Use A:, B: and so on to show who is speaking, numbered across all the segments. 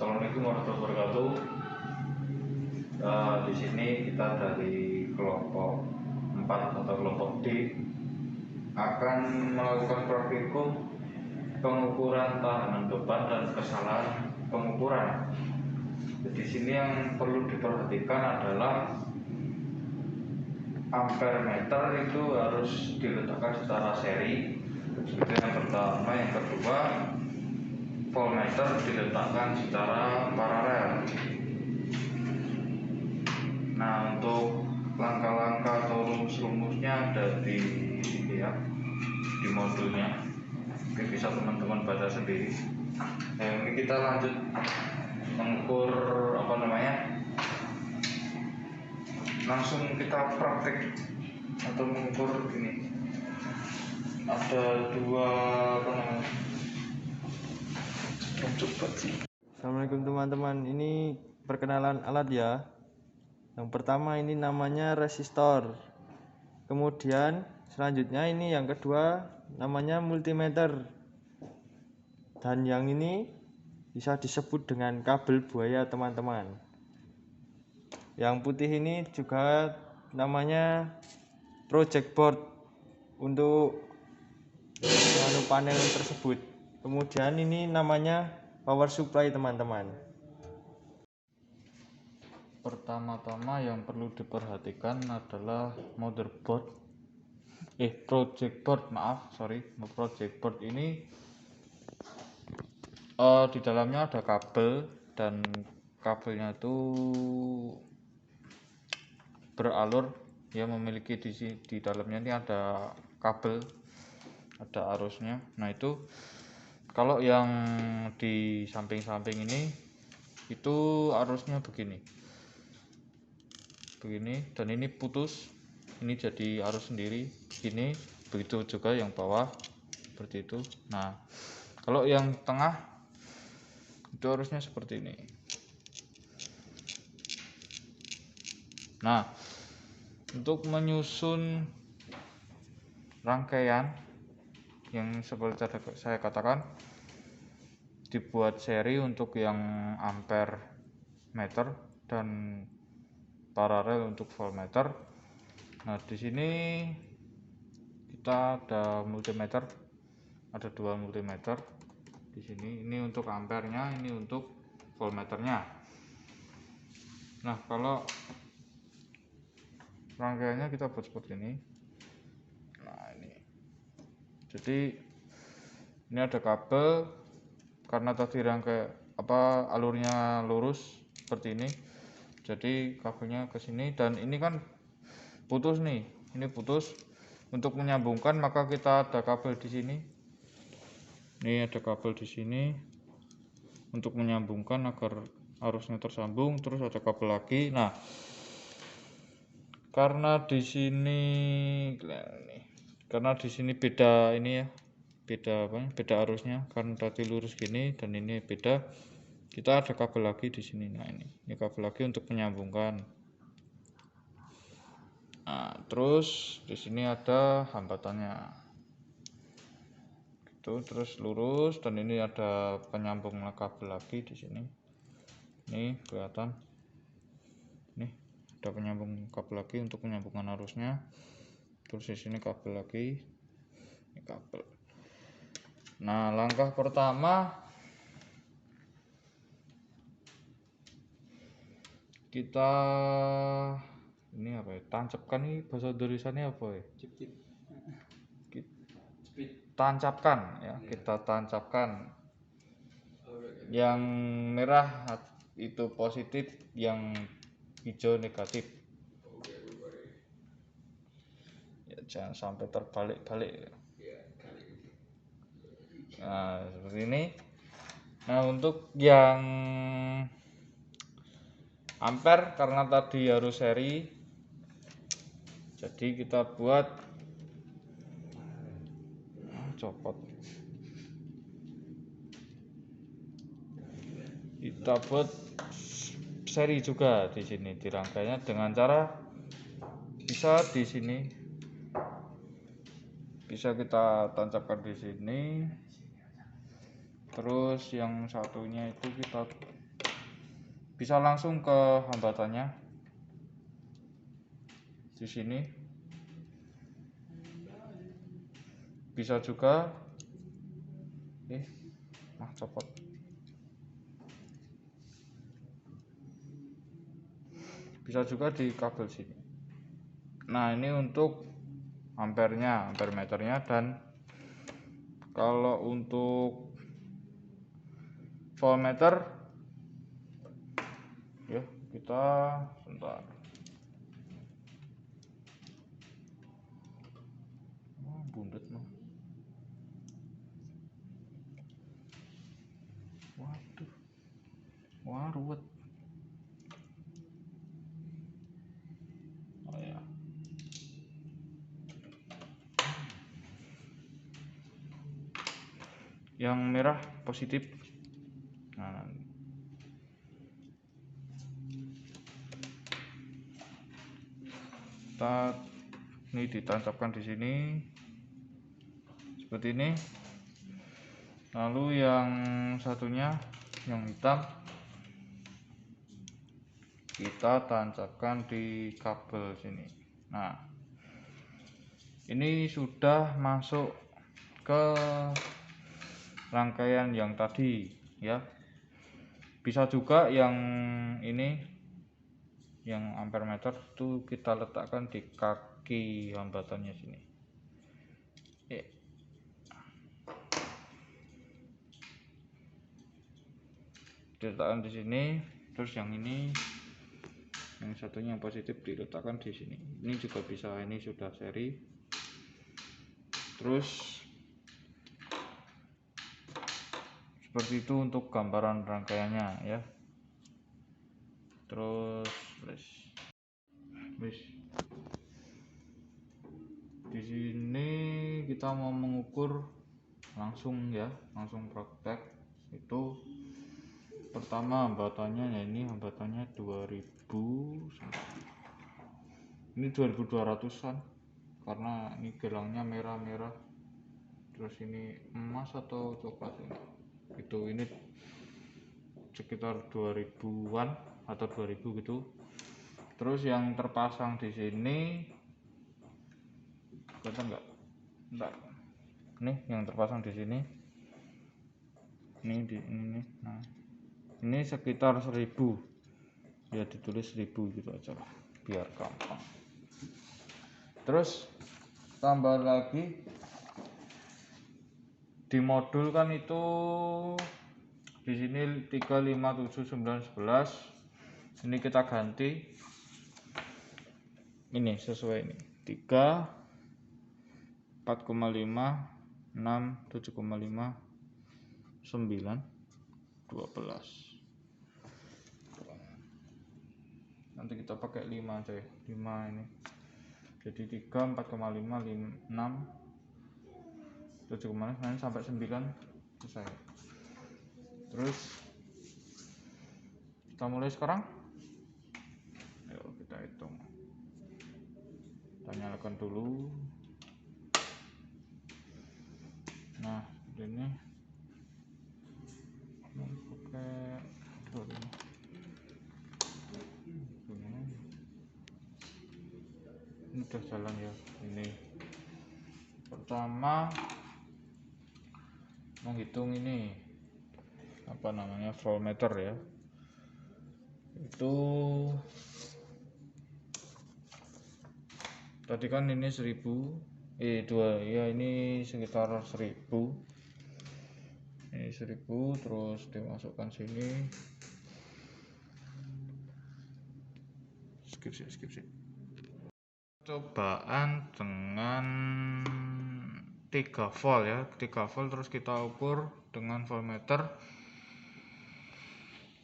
A: Assalamualaikum warahmatullahi wabarakatuh. Di sini kita dari kelompok 4 atau kelompok D akan melakukan praktikum pengukuran tahanan beban dan kesalahan pengukuran. Di sini yang perlu diperhatikan adalah ampere meter itu harus diletakkan secara seri. Itu yang pertama. Yang kedua, voltmeter diletakkan secara paralel. Nah, untuk langkah-langkah atau rumus-rumusnya ada di modulnya. Mungkin bisa teman-teman baca sendiri. Ini kita lanjut mengukur langsung kita praktek atau mengukur ini. Ada dua
B: Assalamualaikum teman-teman, ini perkenalan alat ya. Yang pertama ini namanya resistor. Kemudian selanjutnya ini yang kedua namanya multimeter. Dan yang ini bisa disebut dengan kabel buaya teman-teman. Yang putih ini juga namanya project board untuk panel tersebut. Kemudian ini namanya power supply teman-teman.
A: Pertama-tama yang perlu diperhatikan adalah project board ini di dalamnya ada kabel dan kabelnya itu beralur ya, memiliki di dalamnya ini ada kabel, ada arusnya. Nah, itu kalau yang di samping-samping ini itu arusnya begini dan ini putus, ini jadi arus sendiri begini, begitu juga yang bawah seperti itu. Nah, kalau yang tengah itu arusnya seperti ini. Nah, untuk menyusun rangkaian yang seperti saya katakan, dibuat seri untuk yang ampere meter dan paralel untuk voltmeter. Nah, di sini kita ada multimeter, ada dua multimeter di sini. Ini untuk ampernya, ini untuk voltmeternya. Nah, kalau rangkaiannya kita buat seperti ini. Nah, ini. Jadi ini ada kabel, karena tadi alurnya lurus seperti ini. Jadi kabelnya ke sini dan ini kan putus nih. Ini putus. Untuk menyambungkan maka kita ada kabel di sini. Ini ada kabel di sini untuk menyambungkan agar arusnya tersambung, terus ada kabel lagi. Nah, karena di sini beda ini ya, beda arusnya, karena tadi lurus gini dan ini beda, kita ada kabel lagi di sini. Nah, ini kabel lagi untuk menyambungkan. Nah, terus di sini ada hambatannya gitu, terus lurus, dan ini ada penyambung kabel lagi di sini. Ini kelihatan, nih ada penyambung kabel lagi untuk penyambungan arusnya. Terus di sini kabel lagi, ini kabel. Nah, langkah pertama kita ini tancapkan. Ini bahasa Indonesianya apa ya? Tancapkan ya, kita tancapkan. Yang merah itu positif, yang hijau negatif. Ya, jangan sampai terbalik-balik. Nah, seperti ini. Nah, untuk yang ampere karena tadi harus seri, jadi kita buat seri juga di sini, dirangkainya dengan cara bisa di sini, bisa kita tancapkan di sini. Terus yang satunya itu kita bisa langsung ke hambatannya di sini, bisa juga copot. Bisa juga di kabel sini. Nah, ini untuk ampernya, ampermeternya. Dan kalau untuk voltmeter ya, kita sebentar. Bundet mah. Waduh. Wah, ruwet. Oh ya. Yang merah positif. Nah, kita ini ditancapkan di sini seperti ini. Lalu yang satunya yang hitam kita tancapkan di kabel sini. Nah, ini sudah masuk ke rangkaian yang tadi ya. Bisa juga yang ini, yang ampermeter itu kita letakkan di kaki hambatannya sini. Diletakkan di sini. Terus yang ini, yang satunya yang positif diletakkan di sini. Ini juga bisa, ini sudah seri. Terus seperti itu untuk gambaran rangkaiannya ya. Terus di sini kita mau mengukur langsung ya, langsung praktek. Itu pertama hambatannya ya, ini hambatannya 2000, ini 2200-an karena ini gelangnya merah-merah, terus ini emas atau coklat ini sekitar 2000-an atau 2000 gitu. Terus yang terpasang di sini kelihatan nggak? Enggak. Nih yang terpasang di sini. Ini. Nah, ini sekitar 1000. Ya ditulis 1000 gitu aja lah, biar gampang. Terus tambah lagi di modul kan itu di sini 3, 5, 7, 9, 11. Ini kita ganti. Ini sesuai ini. 3, 4,5, 6, 7,5, 9, 12. Nanti kita pakai 5 aja ya. 5 ini. Jadi 3, 4,5, 6, 7,5 sampai 9 selesai. Terus kita mulai sekarang. Ayo kita hitung. Kita nyalakan dulu. Nah, ini pakai ini udah jalan ya. Ini pertama menghitung ini apa namanya, voltmeter ya. Itu tadi kan ini 1000, ya ini sekitar 1000. Ini 1000 terus dimasukkan sini. Skip sih. Cobaan dengan 3 volt ya, 3 volt. Terus kita ukur dengan voltmeter.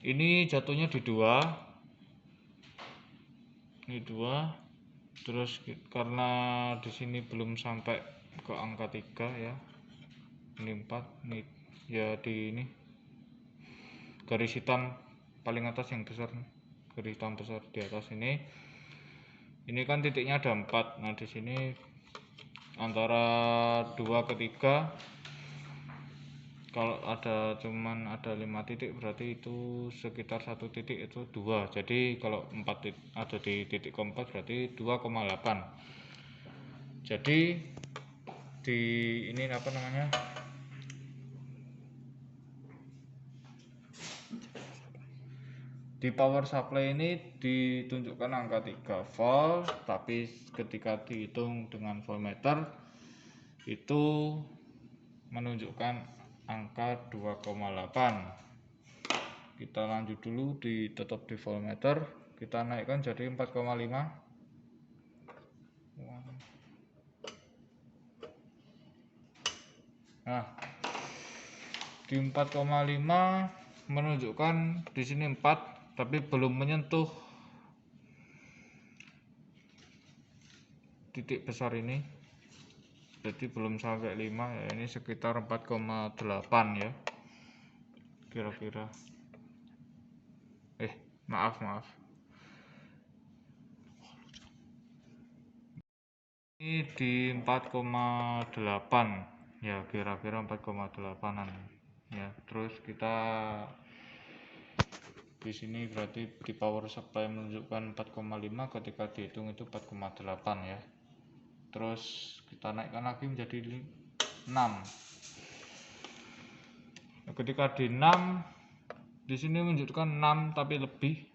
A: Ini jatuhnya di 2. Ini 2. Terus karena di sini belum sampai ke angka 3 ya. Ini 4. Ini ya di ini garis hitam paling atas yang besar, garis hitam besar di atas ini. Ini kan titiknya ada 4. Nah, di sini antara 2 ke 3 Kalau cuman ada 5 titik berarti itu sekitar 1 titik itu 2. Jadi kalau 4 titik ada di titik keempat berarti 2,8. Jadi di ini apa namanya? Di power supply ini ditunjukkan angka 3 volt, tapi ketika dihitung dengan voltmeter itu menunjukkan angka 2,8. Kita lanjut dulu, tetap di voltmeter, kita naikkan jadi 4,5. Nah, di 4,5 menunjukkan di sini 4 tapi belum menyentuh titik besar ini, jadi belum sampai 5 ya, ini sekitar 4,8 ya kira-kira. Maaf ini di 4,8 ya, kira-kira 4,8an ya. Terus kita di sini berarti di power supply menunjukkan 4,5, ketika dihitung itu 4,8 ya. Terus kita naikkan lagi menjadi 6. Ketika di 6 di sini menunjukkan 6 tapi lebih.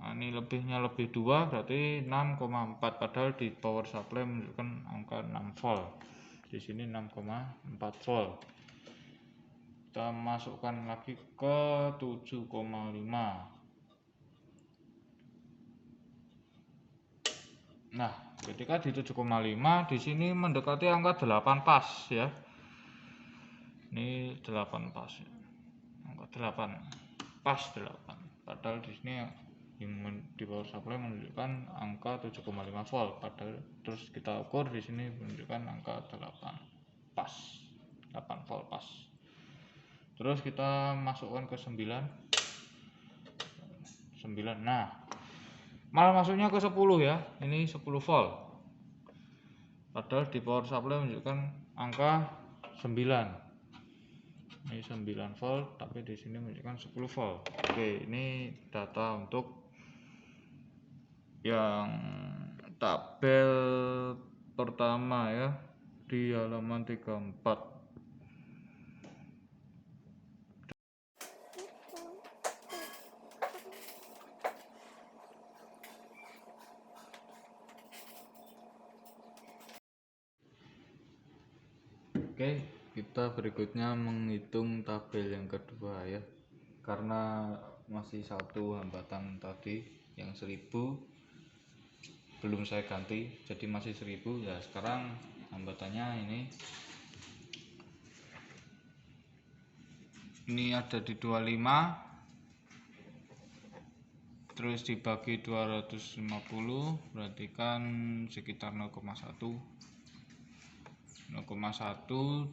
A: Nah, ini lebihnya lebih 2 berarti 6,4, padahal di power supply menunjukkan angka 6 volt. Di sini 6,4 volt. Kita masukkan lagi ke 7,5. Nah, ketika di 7,5 di sini mendekati angka 8 pas ya. Ini 8 pas ya. Angka 8 pas 8. Padahal di sini di power supply menunjukkan angka 7,5 volt, padahal terus kita ukur di sini menunjukkan angka 8 pas, 8 volt pas. Terus kita masukkan ke 9. Nah, malah masuknya ke 10 ya. Ini 10 volt. Padahal di power supply menunjukkan angka 9. Ini 9 volt, tapi di sini menunjukkan 10 volt. Oke, ini data untuk yang tabel pertama ya, di halaman 34. Oke, kita berikutnya menghitung tabel yang kedua ya. Karena masih satu hambatan tadi yang 1000 belum saya ganti, jadi masih 1000 ya. Sekarang hambatannya ini ada di 25, terus dibagi 250 berarti kan sekitar 0,1,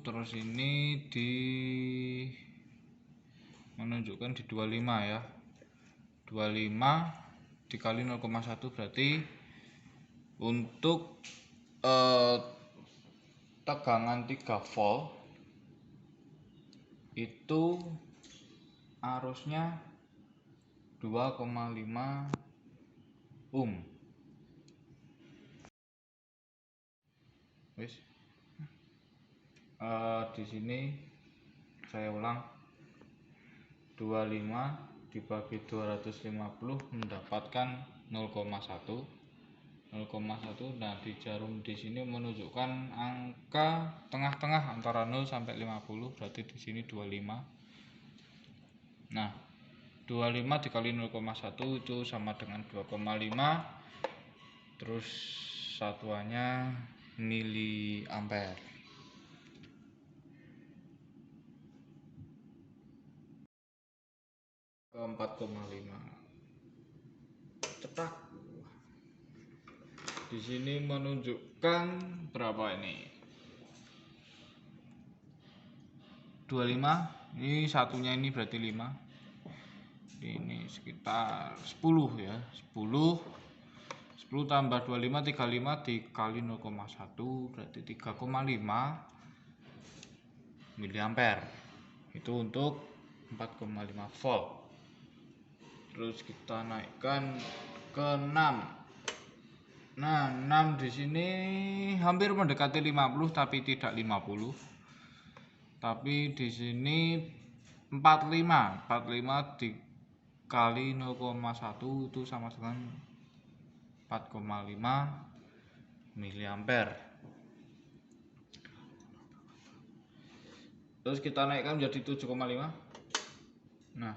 A: terus ini menunjukkan di 25 ya. 25 dikali 0,1 berarti untuk tegangan 3 volt itu arusnya 2,5 ohm. Wis. Di sini saya ulang, 25 dibagi 250 mendapatkan 0,1. Nah, di jarum di sini menunjukkan angka tengah-tengah antara 0 sampai 50, berarti di sini 25. Nah, 25 dikali 0,1 itu sama dengan 2,5. Terus satuannya miliampere. Ke 4,5. Cetak. Di sini menunjukkan berapa ini? 25. Ini satunya ini berarti 5. Ini sekitar 10 ya. 10 tambah 25 35 dikali 0,1 berarti 3,5 miliampere. itu untuk 4,5 volt. Terus kita naikkan ke 6. Nah, 6 di sini hampir mendekati 50 tapi tidak 50. Tapi di sini 45 dikali 0,1 itu sama dengan 4,5 miliampere. Terus kita naikkan menjadi 7,5. Nah,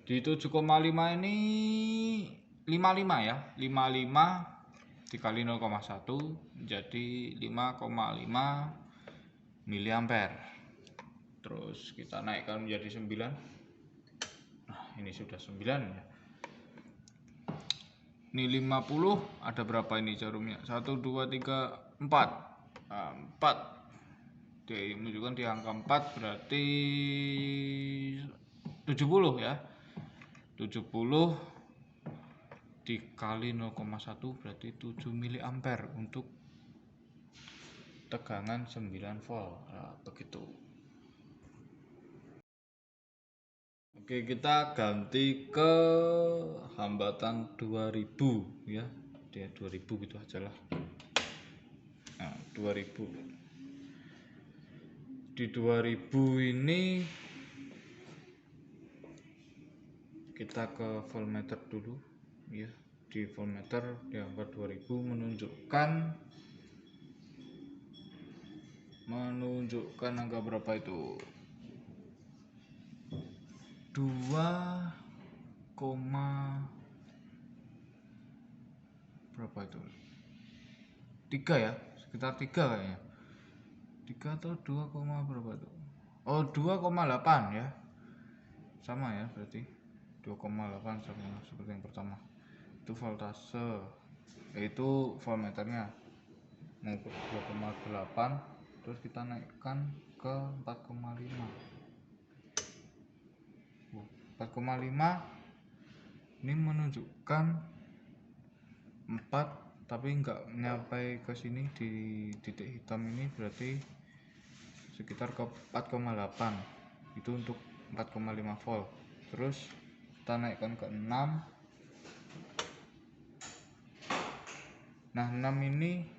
A: di 7,5 ini 55 ya. 55 dikali 0,1 jadi 5,5 miliampere. Terus kita naikkan menjadi 9. Nah, ini sudah 9 ya. Ini 50, ada berapa ini jarumnya? 1 2 3 4. 4. Dia menunjukkan di angka 4 berarti 70 ya. 70 dikali 0,1 berarti 7 miliampere untuk tegangan 9 volt. Nah, begitu. Oke, kita ganti ke hambatan 2000 ya. Dia 2000 gitu aja lah. Nah, 2000. Di 2000 ini kita ke voltmeter dulu ya. Di voltmeter di angka 2000 menunjukkan angka berapa itu? 2, berapa itu? 3 ya, sekitar 3 kayaknya. 3 atau 2, berapa itu? Oh, 2,8 ya. Sama ya berarti. 2,8 sama seperti yang pertama. Itu voltase. Yaitu voltmeternya. Mengukur 2,8 terus kita naikkan ke 4,5. 4,5 ini menunjukkan 4 tapi nggak nyampe ke sini di titik hitam ini, berarti sekitar ke 4,8 itu untuk 4,5 volt. Terus kita naikkan ke 6. Nah, 6 ini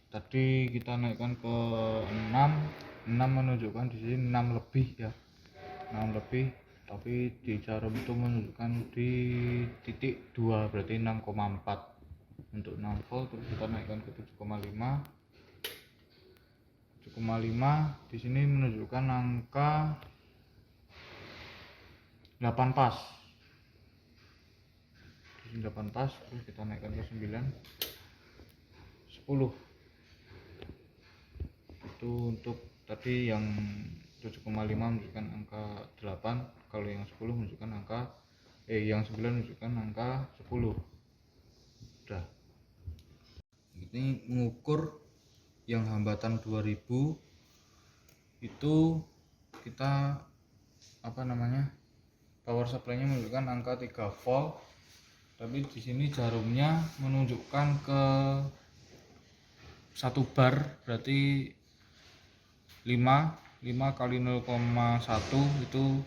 A: tadi kita naikkan ke 6 menunjukkan di sini 6 lebih ya, 6 lebih, tapi di jarum itu menunjukkan di titik 2 berarti 6,4 untuk 6 volt. Terus kita naikkan ke 7,5. Di sini menunjukkan angka 8 pas. Di sini 8 pas. Terus kita naikkan ke 9, 10. Itu untuk tadi yang 7,5 menunjukkan angka 8, kalau yang 10 menunjukkan angka yang 9 menunjukkan angka 10. Udah. Ini mengukur yang hambatan 2000 itu kita power supply-nya menunjukkan angka 3 volt, tapi di sini jarumnya menunjukkan ke 1 bar berarti 5 kali 0,1 itu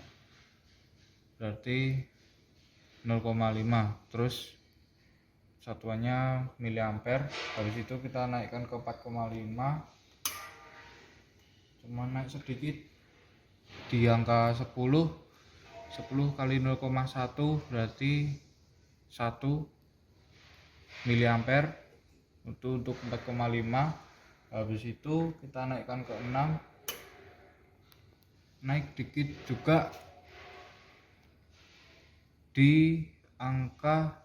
A: berarti 0,5. terus satuannya miliampere. Habis itu kita naikkan ke 4,5, cuma naik sedikit di angka 10 kali 0,1 berarti 1 miliampere itu untuk 4,5. Habis itu kita naikkan ke 6, naik dikit juga di angka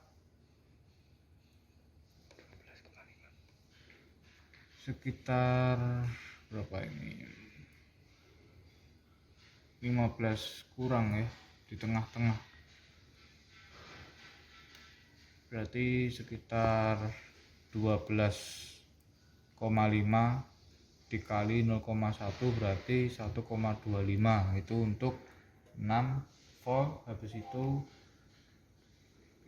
A: sekitar berapa ini, 15 kurang ya, di tengah-tengah berarti sekitar 12,5 dikali 0,1 berarti 1,25 itu untuk 6 volt. Habis itu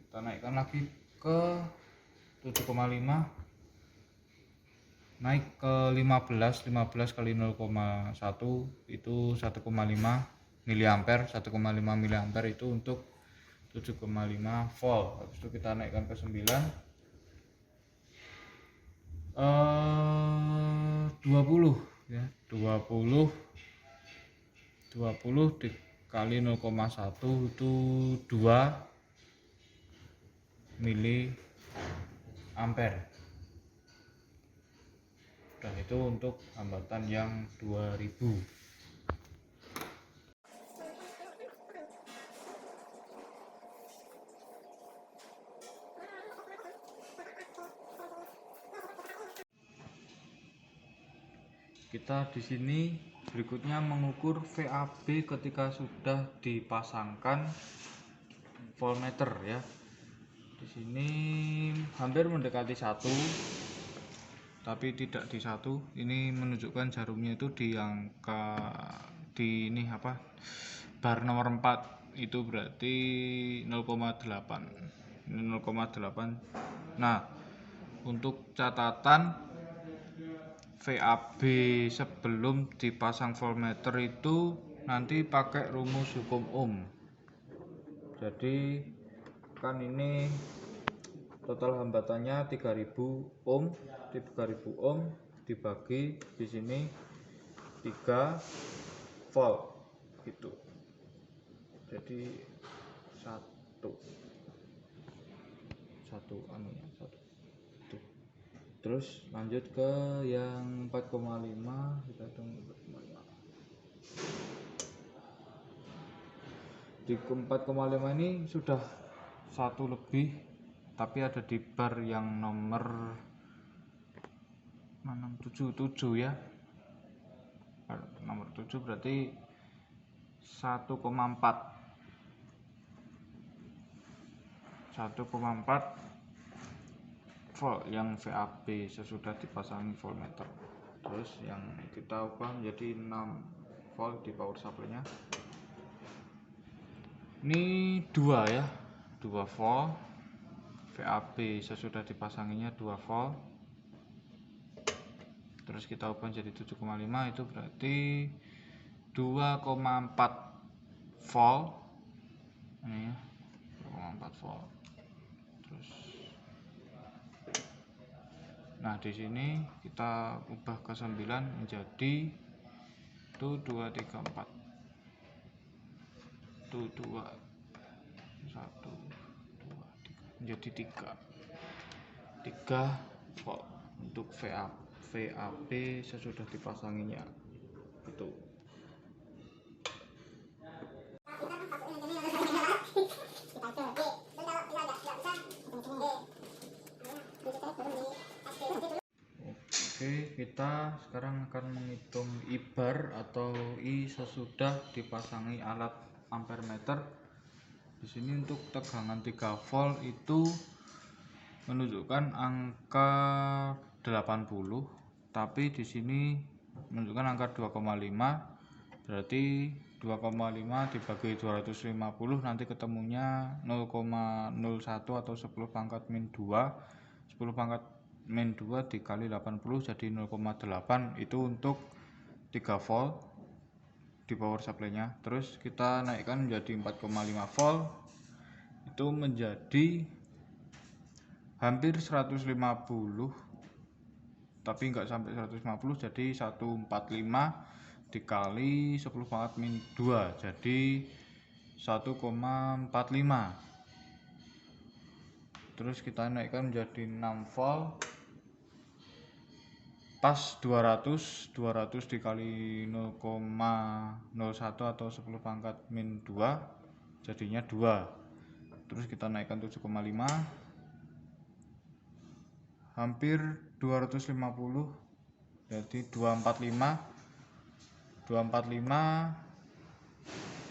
A: kita naikkan lagi ke 7,5. naik ke 15 kali 0,1 itu 1,5 miliampere. 1,5 miliampere itu untuk 7,5 volt. Habis itu kita naikkan ke 9, 20 ya, 20 dikali 0,1 itu 2 miliampere. Dan itu untuk hambatan yang 2000. Kita di sini berikutnya mengukur VAB ketika sudah dipasangkan voltmeter ya. Di sini hampir mendekati 1, tapi tidak di 1. Ini menunjukkan jarumnya itu di angka di ini apa? Bar nomor 4 itu berarti 0,8. Ini 0,8. Nah, untuk catatan VAB sebelum dipasang voltmeter itu nanti pakai rumus hukum ohm. Jadi kan ini total hambatannya 3000 ohm. 3000 ohm dibagi di sini 3 volt gitu. Jadi satu tuh. Terus lanjut ke yang 4,5, kita hitung 4,5. Di 4,5 ini sudah 1 lebih, tapi ada di bar yang nomor 77 ya. Bar nomor 7 berarti 1,4 volt yang VAB sesudah dipasangi voltmeter. Terus yang kita ubah menjadi 6 volt di power supply-nya. Ini 2 ya, 2 volt. VAB sesudah dipasanginya 2 volt. Terus kita ubah jadi 7,5, itu berarti 2,4 volt. Ini ya, 2,4 volt. Terus nah, di sini kita ubah ke 9 menjadi itu 2, 3, 4. Itu 2, 1, 2, 3 menjadi 3 volt untuk VAB sesudah dipasanginya itu. Oke, kita sekarang akan menghitung I-bar atau I sesudah dipasangi alat ampermeter. Di sini untuk tegangan 3 volt itu menunjukkan angka 80, tapi di sini menunjukkan angka 2,5. Berarti 2,5 dibagi 250 nanti ketemunya 0,01 atau 10 pangkat min 2. 10 pangkat min 2 dikali 80 jadi 0,8. Itu untuk 3 volt di power supply-nya. Terus kita naikkan menjadi 4,5 volt, itu menjadi hampir 150, tapi enggak sampai 150, jadi 145 dikali 10 pangkat min 2 jadi 1,45. Terus kita naikkan menjadi 6 volt, pas 200 dikali 0,01 atau 10 pangkat min 2 jadinya 2. Terus kita naikkan 7,5, hampir 250, jadi 245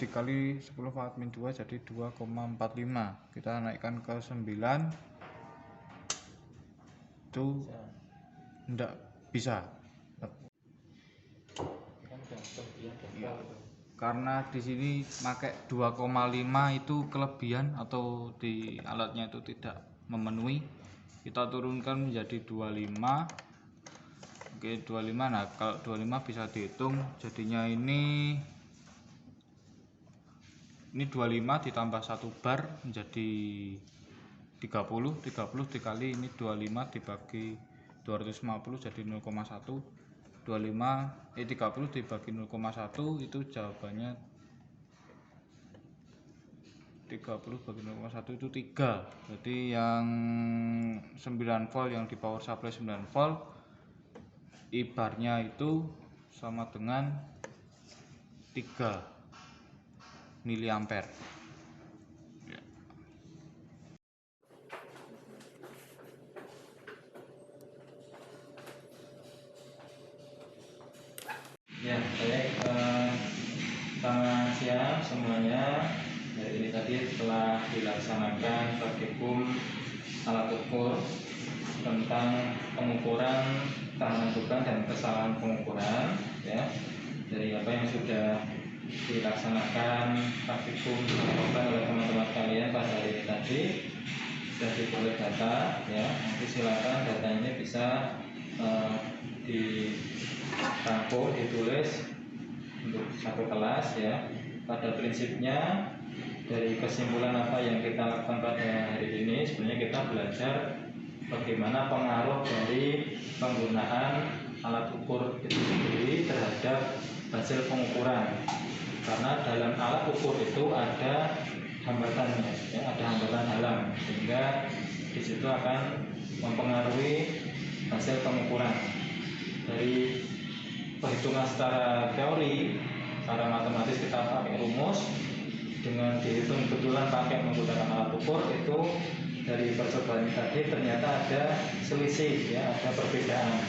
A: dikali 10 pangkat min 2 jadi 2,45. Kita naikkan ke 9, itu enggak bisa ya, karena di sini pakai 2,5 itu kelebihan atau di alatnya itu tidak memenuhi. Kita turunkan menjadi 25, Oke, 25. Nah, kalau 25 bisa dihitung jadinya ini 25 ditambah 1 bar menjadi 30 dikali ini 25 dibagi 250 jadi 0,1. 30 dibagi 0,1 itu jawabannya 30 bagi 0,1 itu 3. Jadi yang 9 volt yang di power supply 9 volt ibarnya itu sama dengan 3 miliampere. Ya, baik. Selamat siang semuanya. Jadi ini tadi telah dilaksanakan praktikum alat ukur tentang pengukuran tahanan beban dan kesalahan pengukuran, ya. Dari apa yang sudah dilaksanakan praktikum oleh teman-teman kalian pada hari ini tadi sudah diperoleh data, ya. Nanti silakan data ini bisa dirangkum, ditulis untuk satu kelas, ya. Pada prinsipnya dari kesimpulan apa yang kita lakukan pada hari ini sebenarnya kita belajar bagaimana pengaruh dari penggunaan alat ukur itu sendiri terhadap hasil pengukuran. Karena dalam alat ukur itu ada hambatannya, ya, ada hambatan alam, sehingga di situ akan mempengaruhi hasil pengukuran. Dari perhitungan secara teori, secara matematis kita pakai rumus, dengan dihitung kebetulan pakai menggunakan alat ukur itu dari percobaan tadi ternyata ada selisih, ya, ada perbedaan.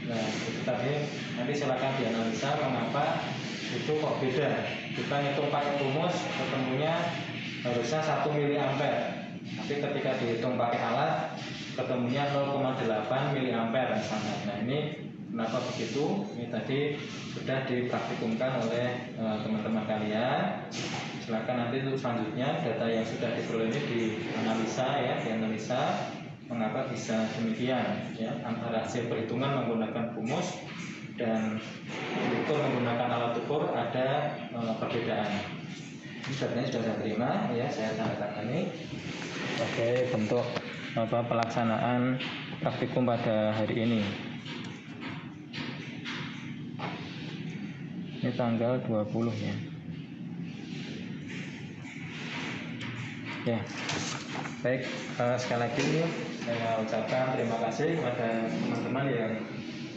A: Nah, itu tadi nanti silakan dianalisa mengapa itu kok beda. Kita hitung pakai rumus ketemunya harusnya 1 miliampere, tapi ketika dihitung pakai alat ketemunya 0,8 miliampere misalnya. Nah, ini kenapa begitu? Ini tadi sudah dipraktikumkan oleh teman-teman kalian. Silakan nanti untuk selanjutnya data yang sudah diperoleh ini dianalisa, ya, dianalisa mengapa bisa demikian, ya, antara hasil perhitungan menggunakan rumus dan ukur menggunakan alat ukur ada perbedaan. Ini datanya sudah saya terima, ya, saya tanda tangani. Oke, bentuk pelaksanaan praktikum pada hari ini. Ini tanggal 20, ya. Ya, baik, sekali lagi saya ucapkan terima kasih kepada teman-teman yang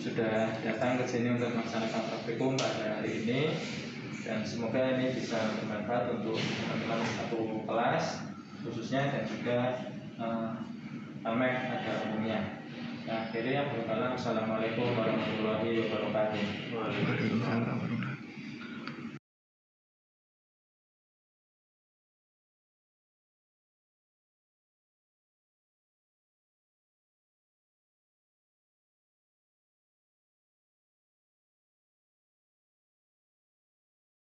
A: sudah datang ke sini untuk melaksanakan praktikum pada hari ini, dan semoga ini bisa bermanfaat untuk teman-teman satu kelas khususnya dan juga AMEK pada umumnya. Nah, akhirnya, assalamualaikum warahmatullahi wabarakatuh.